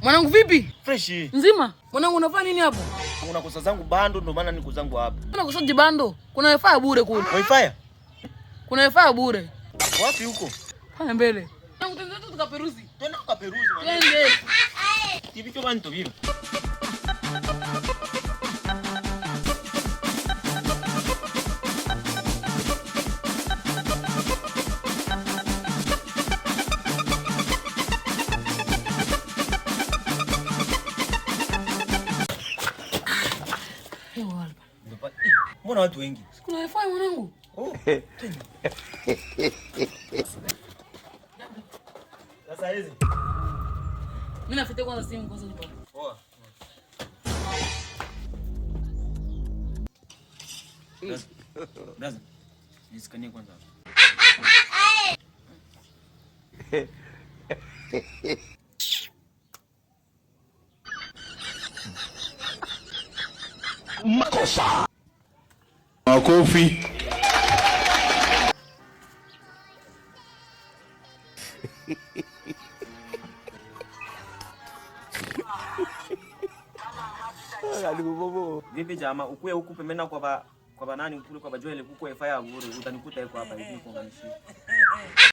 Mwanangu vipi? Fresh. Nzima? Mwanangu unafanya nini hapo? Unakosa zangu bando ndo maana niko zangu hapa. Unakosaje bando? Kuna wifi bure kule. Wifi? Kuna wifi bure. Wapi huko? Pale mbele. Mwanangu twende tukaperuzi. Twende tukaperuzi mwanangu. Twende. Hivi cho bantu vipi? Mbona watu wengi? Kuna wifi mwanangu. Oh. Sasa hizi. Mimi nafuta kwanza simu kwanza nipo. Poa. Braza. Nisikanie kwanza. Makosa. Makofi. Vipi jamaa, ukuye huku pembeni kwa banani kule kwa Joel kuko wifi ya bure, utanikuta yuko hapa hivi kuunganishia.